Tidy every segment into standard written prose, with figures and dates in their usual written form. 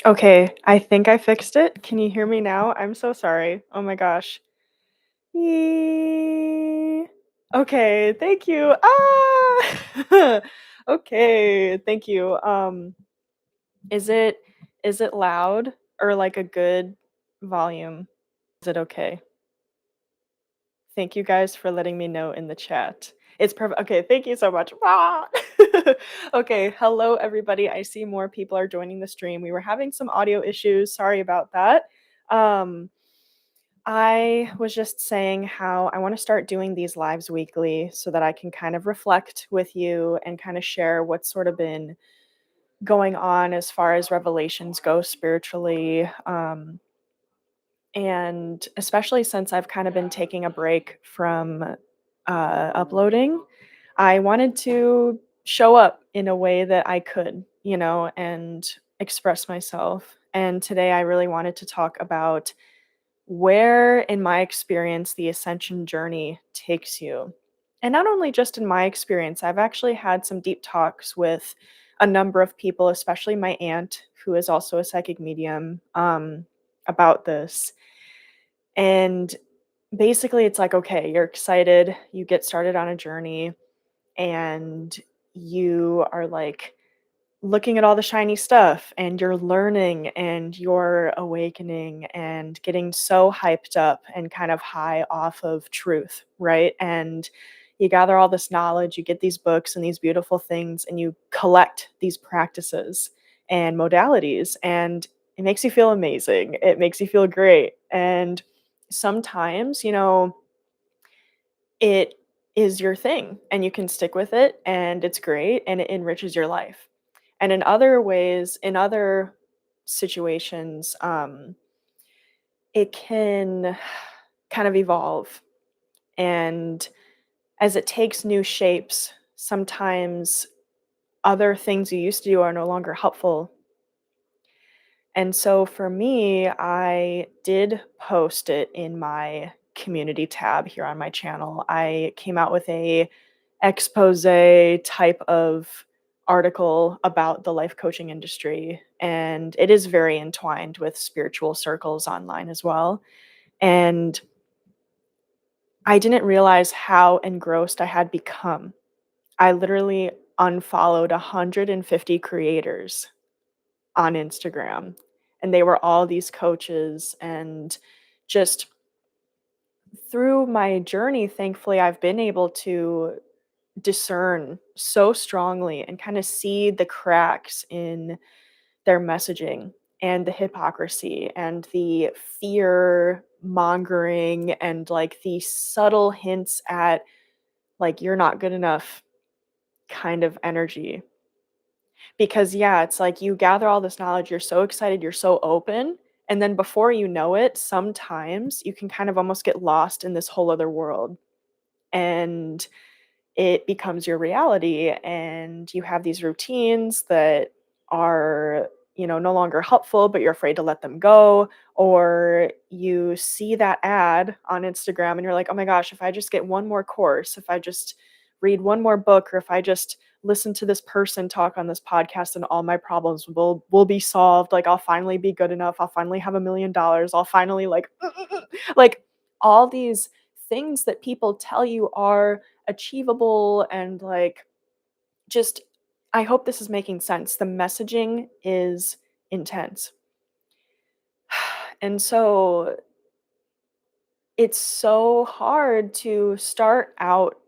Okay, I think I fixed it. Can you hear me now? I'm so sorry. Oh my gosh. Yee. Okay, thank you. Ah! Okay, thank you. Is it is it loud or like a good volume? Is it okay? Thank you guys for letting me know in the chat. It's perfect. Okay, thank you so much. Ah! Okay, hello everybody. I see more people are joining the stream. We were having some audio issues. Sorry about that. Um, I was just saying how I want to start doing these lives weekly so that I can kind of reflect with you and kind of share what's sort of been going on as far as revelations go spiritually. And especially since I've kind of been taking a break from uploading, I wanted to show up in a way that I could, and express myself. And today I really wanted to talk about where, in my experience, the ascension journey takes you. And not only just in my experience, I've actually had some deep talks with a number of people, especially my aunt, who is also a psychic medium, about this. And basically, it's like, okay, you're excited, you get started on a journey, and you are like looking at all the shiny stuff, and you're learning, and you're awakening, and getting so hyped up and kind of high off of truth, right? And you gather all this knowledge, you get these books and these beautiful things, and you collect these practices and modalities, and it makes you feel amazing. It makes you feel great. And sometimes, it is your thing and you can stick with it and it's great and it enriches your life. And in other ways, in other situations, it can kind of evolve. And as it takes new shapes, sometimes other things you used to do are no longer helpful. And so for me, I did post it in my community tab here on my channel. I came out with a expose type of article about the life coaching industry, and it is very entwined with spiritual circles online as well. And I didn't realize how engrossed I had become. I literally unfollowed 150 creators on Instagram, and they were all these coaches. And just through my journey, thankfully, I've been able to discern so strongly and kind of see the cracks in their messaging and the hypocrisy and the fear mongering and like the subtle hints at like you're not good enough kind of energy. Because yeah, it's like you gather all this knowledge, you're so excited, you're so open, and then before you know it, sometimes you can kind of almost get lost in this whole other world. And it becomes your reality, and you have these routines that are, no longer helpful, but you're afraid to let them go. Or you see that ad on Instagram and you're like, oh my gosh, if I just get one more course, if I just read one more book, or if I just listen to this person talk on this podcast, and all my problems will be solved. Like I'll finally be good enough, I'll finally have $1 million, I'll finally like all these things that people tell you are achievable. And like, just, I hope this is making sense. The messaging is intense. And so it's so hard to start out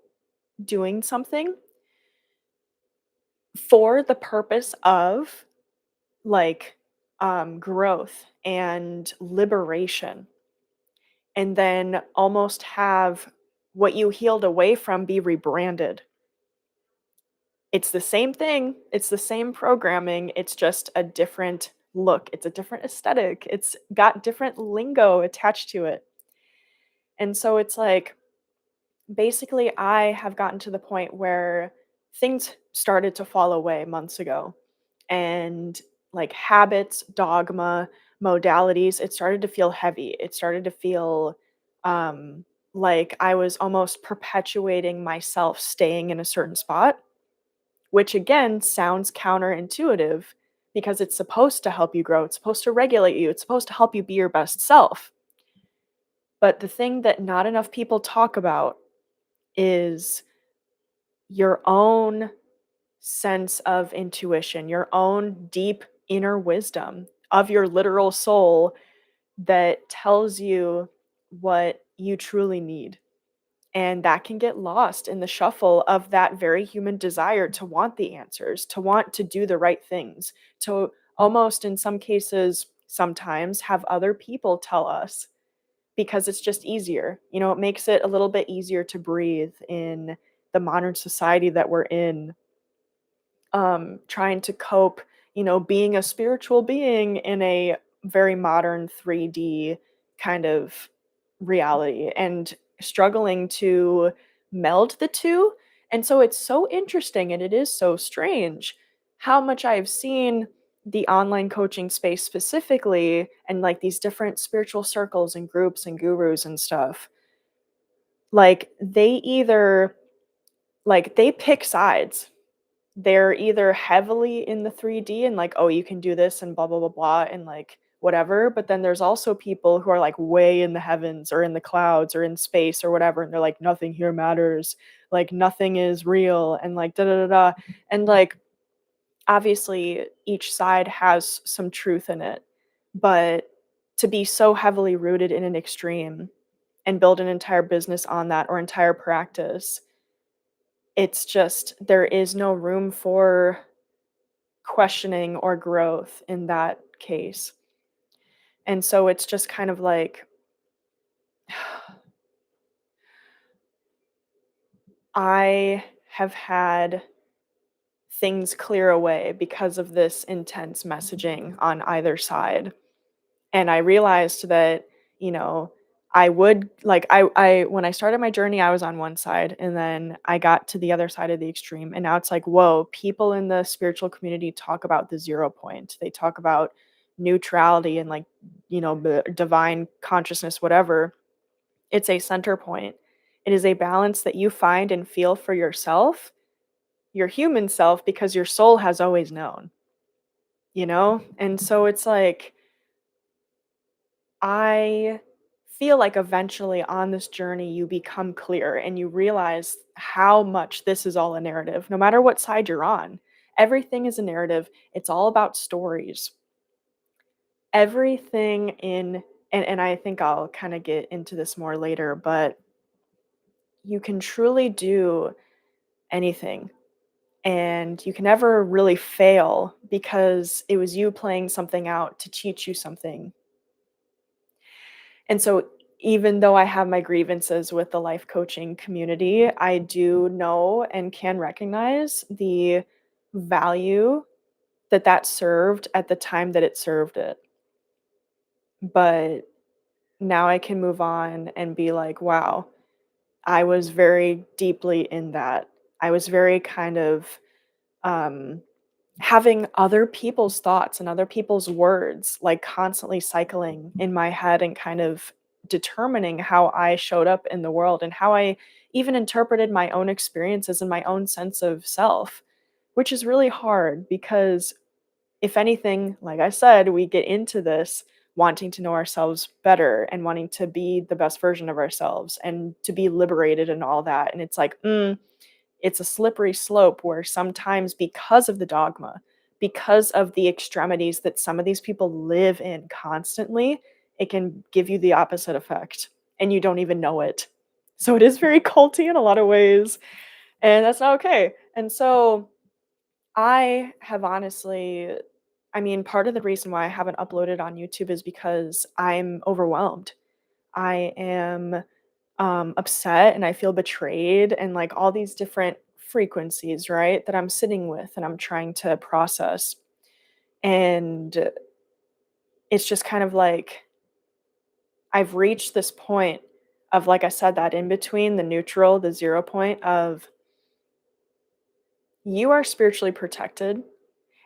doing something for the purpose of like growth and liberation, and then almost have what you healed away from be rebranded. It's the same thing, it's the same programming, it's just a different look, it's a different aesthetic, it's got different lingo attached to it. And so it's like, basically, I have gotten to the point where things started to fall away months ago. And like habits, dogma, modalities, it started to feel heavy. It started to feel um, like I was almost perpetuating myself staying in a certain spot, which again sounds counterintuitive because it's supposed to help you grow. It's supposed to regulate you. It's supposed to help you be your best self. But the thing that not enough people talk about is your own sense of intuition, your own deep inner wisdom of your literal soul that tells you what you truly need. And that can get lost in the shuffle of that very human desire to want the answers, to want to do the right things, to almost in some cases, sometimes have other people tell us because it's just easier. It makes it a little bit easier to breathe in the modern society that we're in, trying to cope, being a spiritual being in a very modern 3D kind of reality and struggling to meld the two. And so it's so interesting and it is so strange how much I've seen the online coaching space specifically and like these different spiritual circles and groups and gurus and stuff. Like they pick sides. They're either heavily in the 3D and like, "Oh, you can do this and blah, blah, blah, blah," and like whatever, but then there's also people who are like way in the heavens or in the clouds or in space or whatever, and they're like, "Nothing here matters. Like nothing is real," and like da da da da. And like obviously each side has some truth in it, but to be so heavily rooted in an extreme and build an entire business on that or entire practice, it's just there is no room for questioning or growth in that case. And so it's just kind of like I have had things clear away because of this intense messaging on either side. And I realized that, you know, I would like I when I started my journey, I was on one side and then I got to the other side of the extreme. And now it's like, whoa, people in the spiritual community talk about the 0 point. They talk about neutrality and like, the divine consciousness, whatever. It's a center point. It is a balance that you find and feel for yourself, your human self, because your soul has always known? And so it's like I feel like eventually on this journey, you become clear and you realize how much this is all a narrative, no matter what side you're on. Everything is a narrative. It's all about stories. Everything and I think I'll kind of get into this more later, but you can truly do anything and you can never really fail because it was you playing something out to teach you something. And so even though I have my grievances with the life coaching community, I do know and can recognize the value that that served at the time that it served it. But now I can move on and be like, wow, I was very deeply in that. I was very kind of um having other people's thoughts and other people's words like constantly cycling in my head and kind of determining how I showed up in the world and how I even interpreted my own experiences and my own sense of self, which is really hard because if anything, like I said, we get into this wanting to know ourselves better and wanting to be the best version of ourselves and to be liberated and all that. And it's like, it's a slippery slope where sometimes because of the dogma, because of the extremities that some of these people live in constantly, it can give you the opposite effect and you don't even know it. So it is very culty in a lot of ways, and that's not okay. And so I have honestly, I mean, part of the reason why I haven't uploaded on YouTube is because I'm overwhelmed. I am upset and I feel betrayed and like all these different frequencies, right? That I'm sitting with and I'm trying to process. And it's just kind of like I've reached this point of, like I said, that in between the neutral, the 0 point of you are spiritually protected.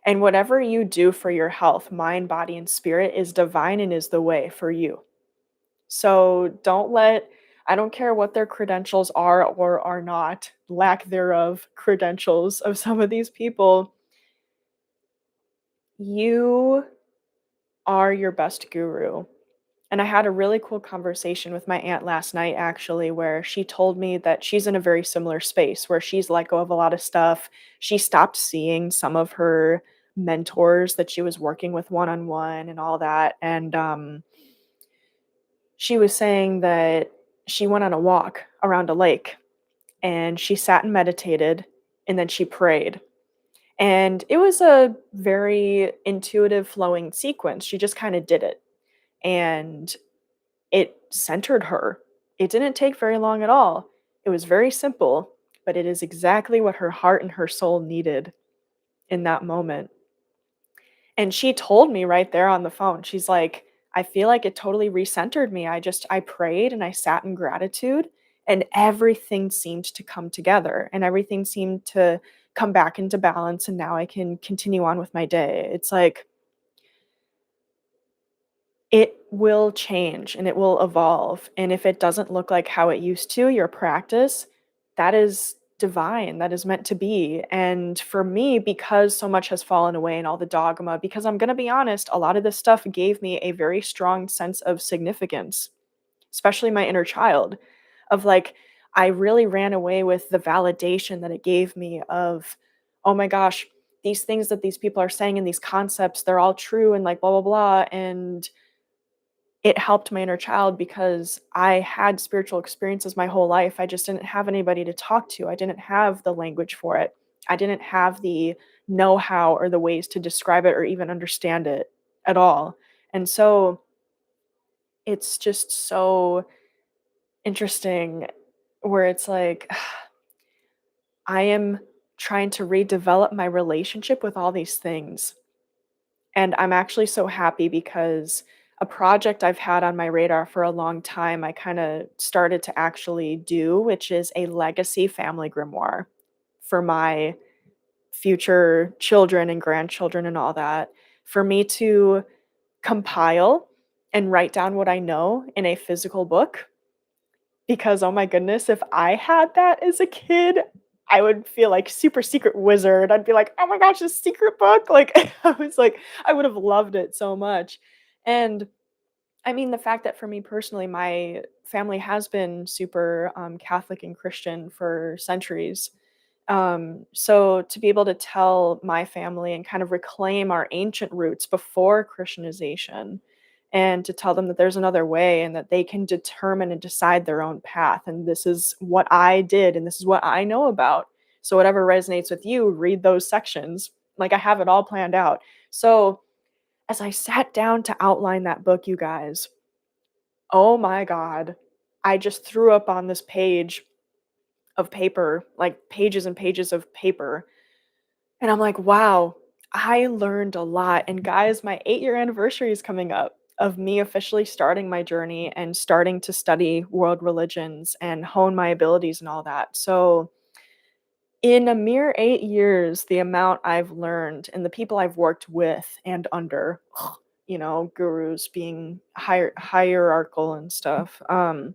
And whatever you do for your health, mind, body, and spirit is divine and is the way for you. So I don't care what their credentials are or are not, lack thereof credentials of some of these people. You are your best guru. And I had a really cool conversation with my aunt last night, actually, where she told me that she's in a very similar space where she's let go of a lot of stuff. She stopped seeing some of her mentors that she was working with one on one and all that. And she was saying that she went on a walk around a lake and she sat and meditated and then she prayed. And it was a very intuitive, flowing sequence. She just kind of did it. And it centered her. It didn't take very long at all. It was very simple, but it is exactly what her heart and her soul needed in that moment. And she told me right there on the phone, she's like, I feel like it totally recentered me. I prayed and I sat in gratitude and everything seemed to come together and everything seemed to come back into balance. And now I can continue on with my day. It's like, it will change and it will evolve, and if it doesn't look like how it used to, your practice, that is divine, that is meant to be, and for me, because so much has fallen away and all the dogma, because I'm gonna be honest, a lot of this stuff gave me a very strong sense of significance, especially my inner child, of, like, I really ran away with the validation that it gave me of, "Oh my gosh, these things that these people are saying and these concepts, they're all true," and, like, blah, blah, blah, and it helped my inner child because I had spiritual experiences my whole life. I just didn't have anybody to talk to. I didn't have the language for it. I didn't have the know-how or the ways to describe it or even understand it at all. And so it's just so interesting where it's like I am trying to redevelop my relationship with all these things. And I'm actually so happy because a project I've had on my radar for a long time, I kinda started to actually do, which is a legacy family grimoire for my future children and grandchildren and all that, for me to compile and write down what I know in a physical book because, oh my goodness, if I had that as a kid, I would feel like super secret wizard. I'd be like, "Oh my gosh, a secret book?" Like, I was like I would have loved it so much. And, I mean, the fact that for me personally, my family has been super, Catholic and Christian for centuries. So to be able to tell my family and kind of reclaim our ancient roots before Christianization, and to tell them that there's another way and that they can determine and decide their own path. And this is what I did, and this is what I know about. So whatever resonates with you, read those sections. Like I have it all planned out. So as I sat down to outline that book, you guys, oh my God, I just threw up on this page of paper, like pages and pages of paper. And I'm like, wow, I learned a lot. And guys, my 8-year anniversary is coming up of me officially starting my journey and starting to study world religions and hone my abilities and all that. So, in a mere 8 years, the amount I've learned and the people I've worked with and under, gurus being hierarchical and stuff, and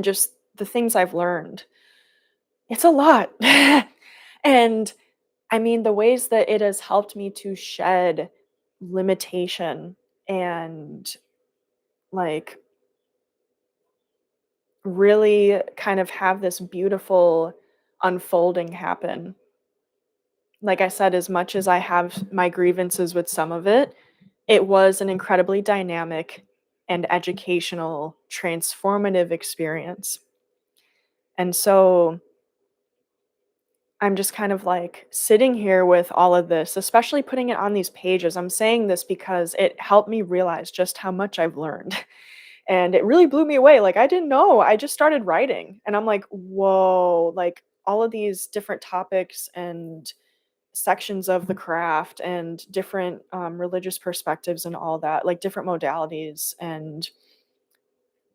just the things I've learned, it's a lot. And I mean, the ways that it has helped me to shed limitation and like really kind of have this beautiful unfolding happen. Like I said, as much as I have my grievances with some of it, it was an incredibly dynamic and educational, transformative experience. And so I'm just kind of like sitting here with all of this, especially putting it on these pages. I'm saying this because it helped me realize just how much I've learned. And it really blew me away. Like, I didn't know. I just started writing. And I'm like, whoa, like all of these different topics and sections of the craft and different religious perspectives and all that, like different modalities. And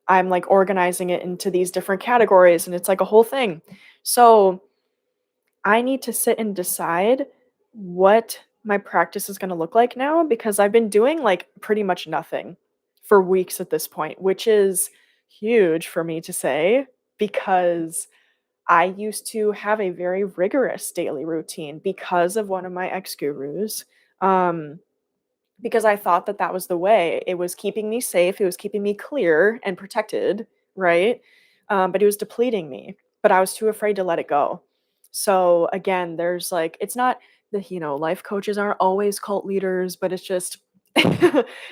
I'm like organizing it into these different categories. And it's like a whole thing. So, I need to sit and decide what my practice is gonna look like now because I've been doing, like, pretty much nothing for weeks at this point, which is huge for me to say because I used to have a very rigorous daily routine because of one of my ex-gurus. because I thought that that was the way. It was keeping me safe, it was keeping me clear and protected, right? But it was depleting me, but I was too afraid to let it go. So again, there's like, it's not the, life coaches aren't always cult leaders, but it's just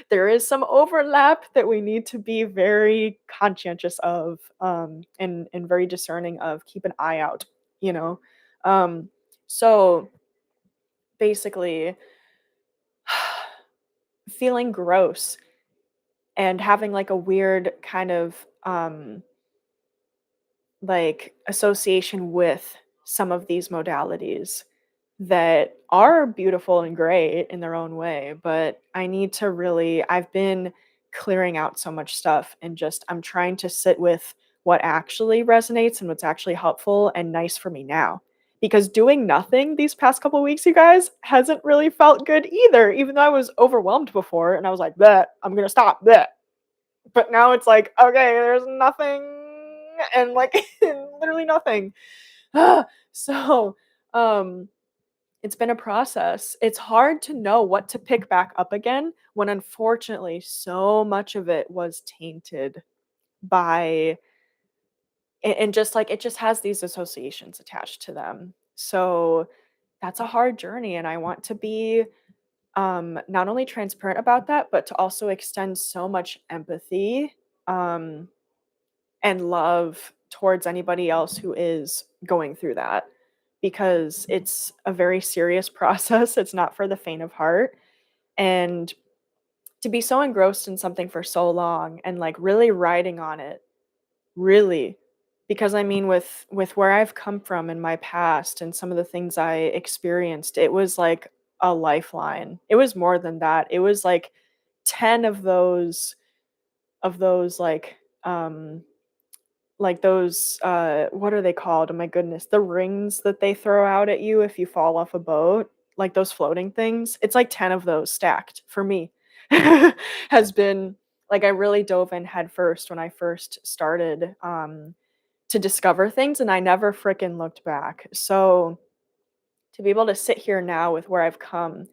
there is some overlap that we need to be very conscientious of, and very discerning of, keep an eye out, you know. Um, so basically feeling gross and having like a weird kind of like association with some of these modalities that are beautiful and great in their own way, but I need to really, I've been clearing out so much stuff, and just I'm trying to sit with what actually resonates and what's actually helpful and nice for me now. Because doing nothing these past couple weeks, you guys, hasn't really felt good either, even though I was overwhelmed before and I was like, "Bet, I'm gonna stop that." But now it's like, okay, there's nothing, and like literally nothing. So, um, it's been a process. It's hard to know what to pick back up again when unfortunately so much of it was tainted by, and just like it just has these associations attached to them. So that's a hard journey, and I want to be not only transparent about that, but to also extend so much empathy um and love towards anybody else who is going through that, because it's a very serious process. It's not for the faint of heart. And to be so engrossed in something for so long and like really riding on it, really, because I mean with where I've come from in my past and some of the things I experienced, it was like a lifeline. It was more than that. It was like 10 of those like those, what are they called? Oh my goodness, the rings that they throw out at you if you fall off a boat, like those floating things. It's like 10 of those stacked for me. Has been like, I really dove in head first when I first started, to discover things, and I never fricking looked back. So to be able to sit here now with where I've come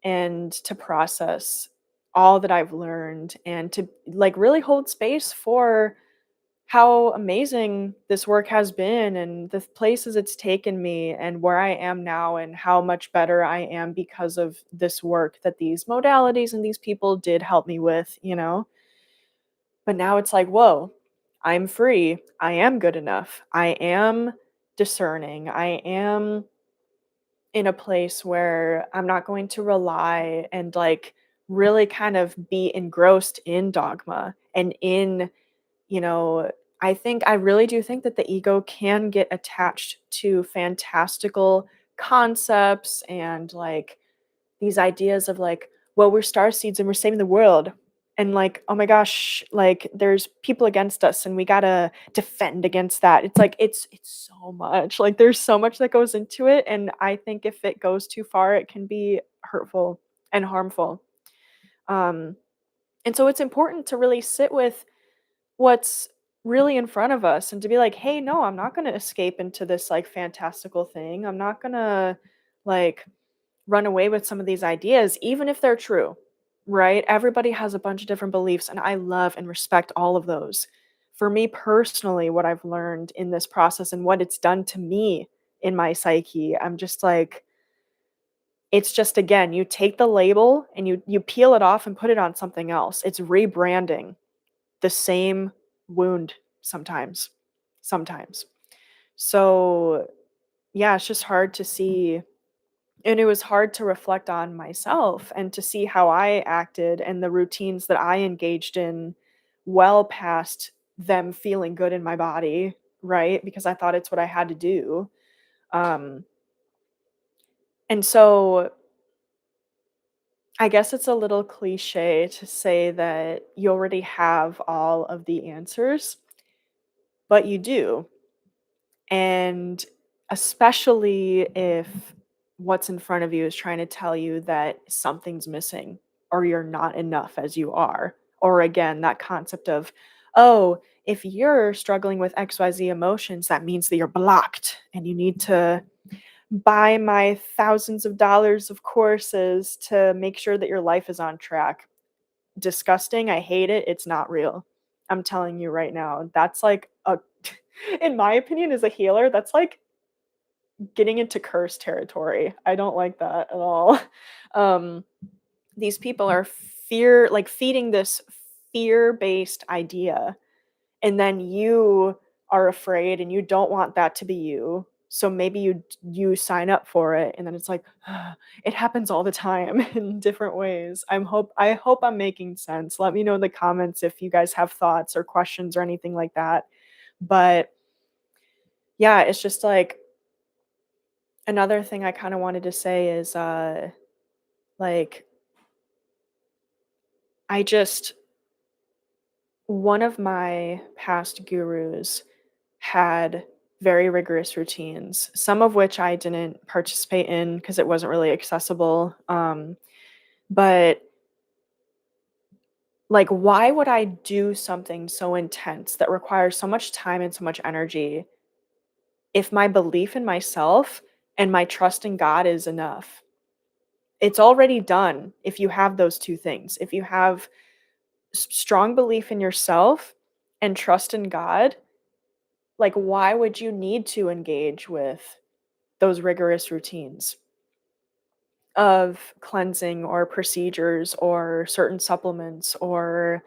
and to process all that I've learned, and to like really hold space for how amazing this work has been and the places it's taken me and where I am now, and how much better I am because of this work that these modalities and these people did help me with, you know? But now it's like, whoa, I'm free. I am good enough. I am discerning. I am in a place where I'm not going to rely and like really kind of be engrossed in dogma and in, you know, I really do think that the ego can get attached to fantastical concepts and like these ideas of like, well, we're star seeds and we're saving the world. And like, oh my gosh, like there's people against us and we gotta defend against that. It's like it's so much. Like there's so much that goes into it. And I think if it goes too far, it can be hurtful and harmful. Um, and so it's important to really sit with what's really in front of us and to be like, "Hey, no, I'm not gonna escape into this, like, fantastical thing. I'm not gonna, like, run away with some of these ideas, even if they're true," right? Everybody has a bunch of different beliefs, and I love and respect all of those. For me personally, what I've learned in this process and what it's done to me in my psyche, I'm just like, it's just, again, you take the label and you peel it off and put it on something else. It's rebranding the same wound sometimes. Sometimes. So, yeah, it's just hard to see, and it was hard to reflect on myself and to see how I acted and the routines that I engaged in well past them feeling good in my body, right? Because I thought it's what I had to do. Um, and so I guess it's a little cliche to say that you already have all of the answers, but you do. And especially if what's in front of you is trying to tell you that something's missing or you're not enough as you are. Or again, that concept of, oh, if you're struggling with XYZ emotions, that means that you're blocked and you need to buy my thousands of dollars of courses to make sure that your life is on track. Disgusting, I hate it, it's not real. I'm telling you right now, that's like a in my opinion, as a healer, that's like getting into curse territory. I don't like that at all. Um, these people are feeding this fear-based idea, and then you are afraid and you don't want that to be you. So maybe you sign up for it, and then it's like it happens all the time in different ways. I hope I'm making sense. Let me know in the comments if you guys have thoughts or questions or anything like that. But yeah, it's just like another thing I kind of wanted to say is like I just one of my past gurus had very rigorous routines, some of which I didn't participate in because it wasn't really accessible. But like, why would I do something so intense that requires so much time and so much energy if my belief in myself and my trust in God is enough? It's already done if you have those two things. If you have strong belief in yourself and trust in God, like, why would you need to engage with those rigorous routines of cleansing or procedures or certain supplements or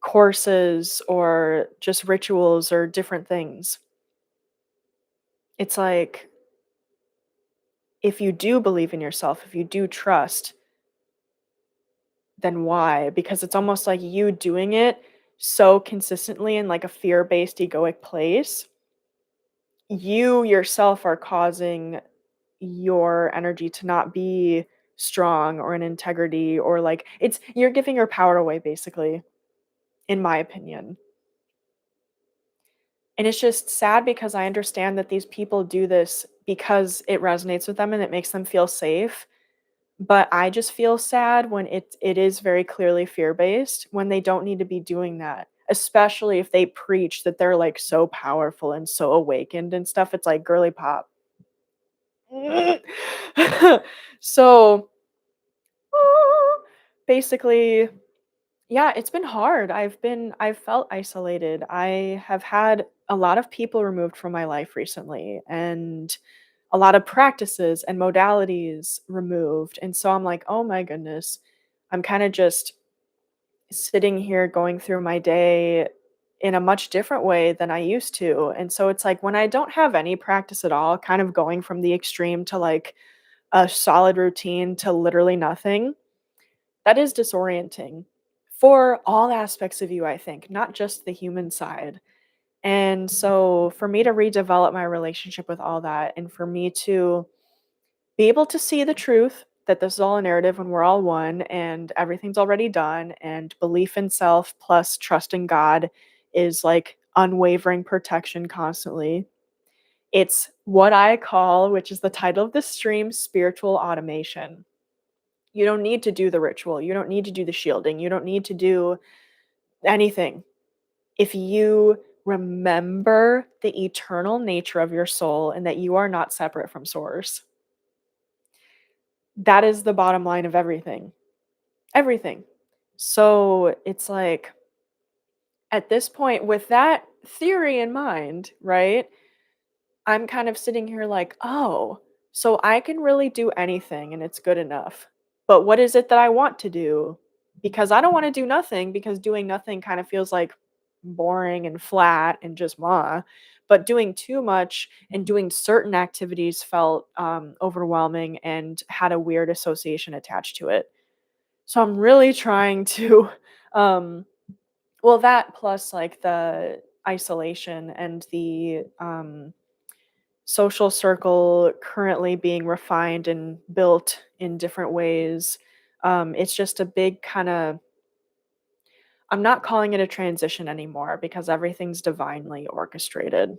courses or just rituals or different things? It's like, if you do believe in yourself, if you do trust, then why? Because it's almost like you doing it so consistently in like a fear-based egoic place, you yourself are causing your energy to not be strong or in integrity, or like it's you're giving your power away basically, in my opinion. And it's just sad because I understand that these people do this because it resonates with them and it makes them feel safe. But I just feel sad when it is very clearly fear-based, when they don't need to be doing that, especially if they preach that they're, like, so powerful and so awakened and stuff. It's like, "Girly pop." So, basically, yeah, it's been hard. I've felt isolated. I have had a lot of people removed from my life recently, and a lot of practices and modalities removed. And so I'm like, "Oh my goodness." I'm kind of just sitting here going through my day in a much different way than I used to. And so it's like when I don't have any practice at all, kind of going from the extreme to like a solid routine to literally nothing, that is disorienting for all aspects of you, I think, not just the human side. And so for me to redevelop my relationship with all that, and for me to be able to see the truth that this is all a narrative and we're all one and everything's already done, and belief in self plus trust in God is like unwavering protection constantly. It's what I call, which is the title of this stream, spiritual automation. You don't need to do the ritual. You don't need to do the shielding. You don't need to do anything. If you remember the eternal nature of your soul and that you are not separate from source, that is the bottom line of everything. Everything. So it's like, at this point, with that theory in mind, right? I'm kind of sitting here like, oh, so I can really do anything and it's good enough. But what is it that I want to do? Because I don't want to do nothing, because doing nothing kind of feels like boring and flat and just blah. But doing too much and doing certain activities felt overwhelming and had a weird association attached to it. So I'm really trying to, um, well, that plus like the isolation and the social circle currently being refined and built in different ways. It's just a big kind of, I'm not calling it a transition anymore because everything's divinely orchestrated.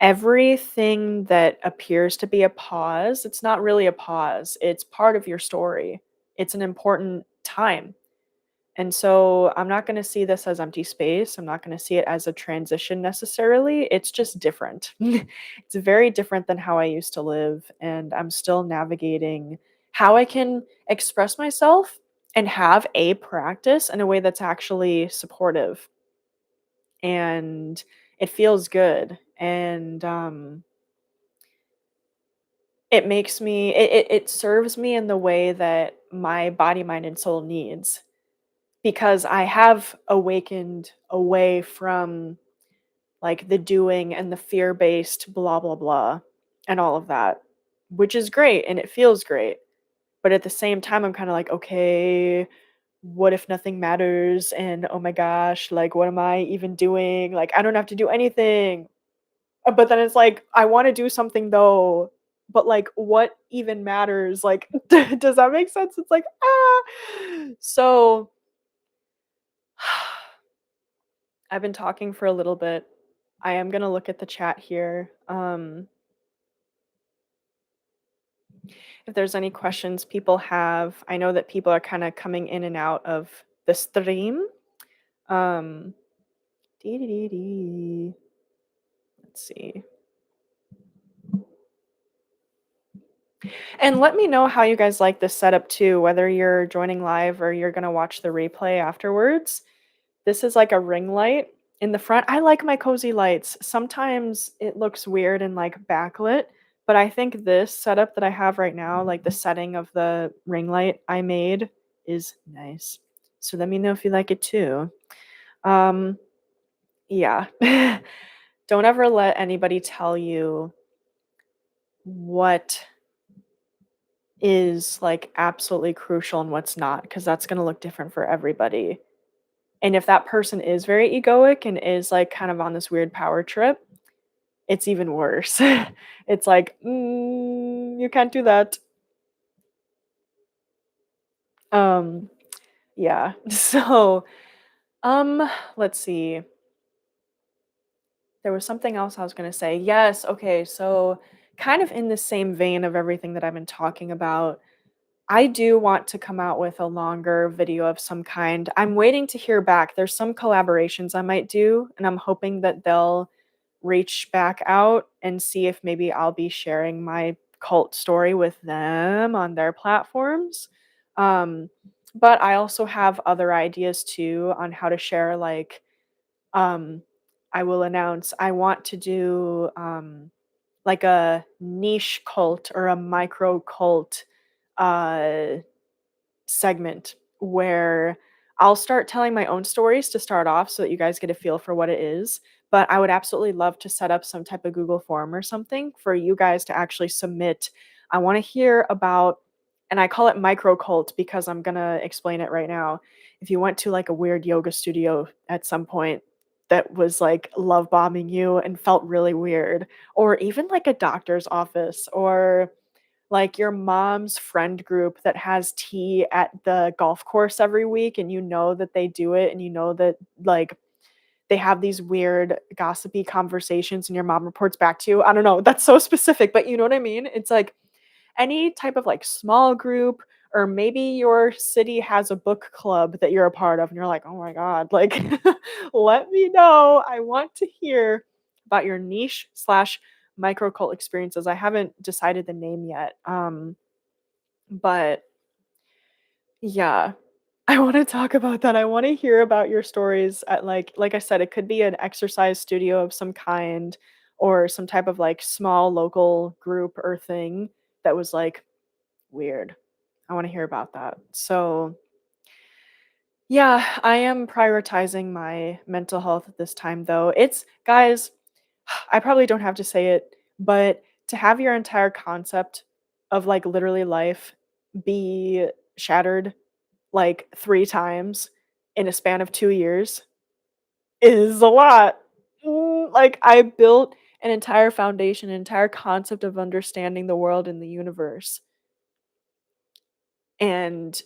Everything that appears to be a pause, it's not really a pause, it's part of your story. It's an important time. And so I'm not going to see this as empty space. I'm not going to see it as a transition necessarily. It's just different. It's very different than how I used to live. And I'm still navigating how I can express myself and have a practice in a way that's actually supportive. And it feels good. And it makes me, it serves me in the way that my body, mind, and soul needs, because I have awakened away from like the doing and the fear-based blah blah blah and all of that, which is great and it feels great. But at the same time, I'm kind of like, okay, what if nothing matters? And oh my gosh, like what am I even doing? Like I don't have to do anything. But then it's like I want to do something though. But like what even matters? Like does that make sense? It's like so I've been talking for a little bit. I am gonna look at the chat here. If there's any questions people have, I know that people are kind of coming in and out of the stream. Um, dee. Let's see. And let me know how you guys like this setup too, whether you're joining live or you're gonna watch the replay afterwards. This is like a ring light in the front. I like my cozy lights. Sometimes it looks weird and like backlit, but I think this setup that I have right now, like the setting of the ring light I made, is nice. So let me know if you like it too. Um, yeah. Don't ever let anybody tell you what is like absolutely crucial and what's not, because that's going to look different for everybody. And if that person is very egoic and is like kind of on this weird power trip, it's even worse. It's like, you can't do that. Yeah. So, let's see. There was something else I was going to say. Yes. Okay. So, kind of in the same vein of everything that I've been talking about, I do want to come out with a longer video of some kind. I'm waiting to hear back. There's some collaborations I might do, and I'm hoping that they'll reach back out and see if maybe I'll be sharing my cult story with them on their platforms. Um, but I also have other ideas too on how to share, like, um, I will announce I want to do like a niche cult or a micro cult uh segment where I'll start telling my own stories to start off so that you guys get a feel for what it is. But I would absolutely love to set up some type of Google form or something for you guys to actually submit. I want to hear about, and I call it micro cult because I'm going to explain it right now. If you went to like a weird yoga studio at some point that was like love bombing you and felt really weird, or even like a doctor's office, or like your mom's friend group that has tea at the golf course every week, and you know that they do it, and you know that like they have these weird gossipy conversations and your mom reports back to you. I don't know, that's so specific, but you know what I mean? It's like any type of like small group, or maybe your city has a book club that you're a part of and you're like, "Oh my god, like let me know. I want to hear about your niche slash micro cult experiences." I haven't decided the name yet. But yeah, I want to talk about that. I want to hear about your stories at like I said, it could be an exercise studio of some kind, or some type of like small local group or thing that was like weird. I want to hear about that. So, yeah, I am prioritizing my mental health at this time though. It's guys, I probably don't have to say it, but to have your entire concept of like literally life be shattered like 3 times in a span of 2 years is a lot. Like, I built an entire foundation, an entire concept of understanding the world and the universe, and,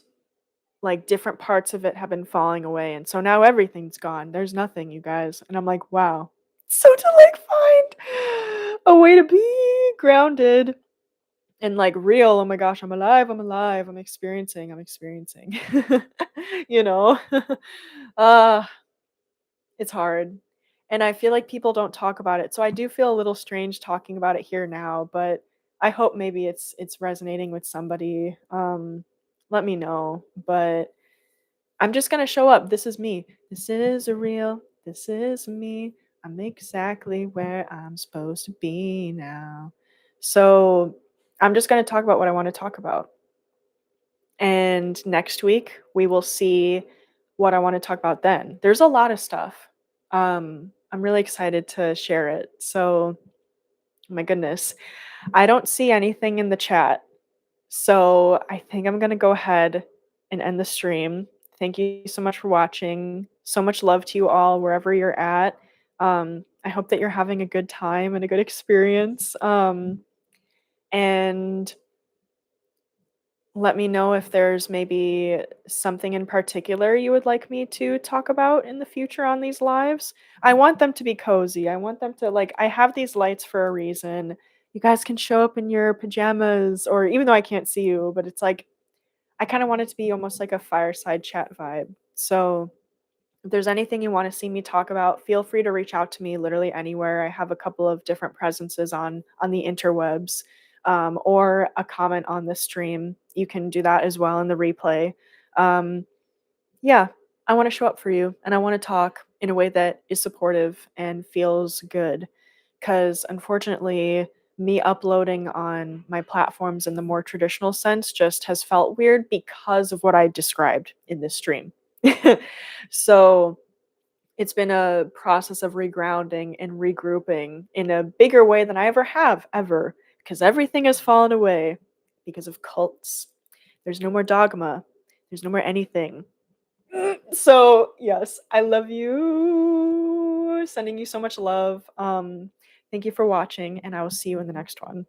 like, different parts of it have been falling away, and so now everything's gone. There's nothing, you guys, and I'm like, "Wow." So to, like, find a way to be grounded And like real, oh my gosh, I'm alive, I'm alive, I'm experiencing. You know? uh it's hard. And I feel like people don't talk about it. So I do feel a little strange talking about it here now, but I hope maybe it's resonating with somebody. Let me know. But I'm just gonna show up. This is me. This is real. This is me. I'm exactly where I'm supposed to be now. So I'm just gonna talk about what I want to talk about. And next week we will see what I want to talk about then. There's a lot of stuff. I'm really excited to share it. So, my goodness, I don't see anything in the chat. So, I think I'm going to go ahead and end the stream. Thank you so much for watching. So much love to you all wherever you're at. I hope that you're having a good time and a good experience. And let me know if there's maybe something in particular you would like me to talk about in the future on these lives. I want them to be cozy. I want them to like I have these lights for a reason. You guys can show up in your pajamas or even though I can't see you, but it's like I kind of want it to be almost like a fireside chat vibe. So if there's anything you want to see me talk about, feel free to reach out to me literally anywhere. I have a couple of different presences on the interwebs, or a comment on the stream. You can do that as well in the replay. Um, yeah, I want to show up for you, and I want to talk in a way that is supportive and feels good. Because unfortunately, me uploading on my platforms in the more traditional sense just has felt weird because of what I described in this stream. So it's been a process of regrounding and regrouping in a bigger way than I ever have, ever, because everything has fallen away because of cults. There's no more dogma, there's no more anything. So, yes, I love you. Sending you so much love. Thank you for watching, and I will see you in the next one.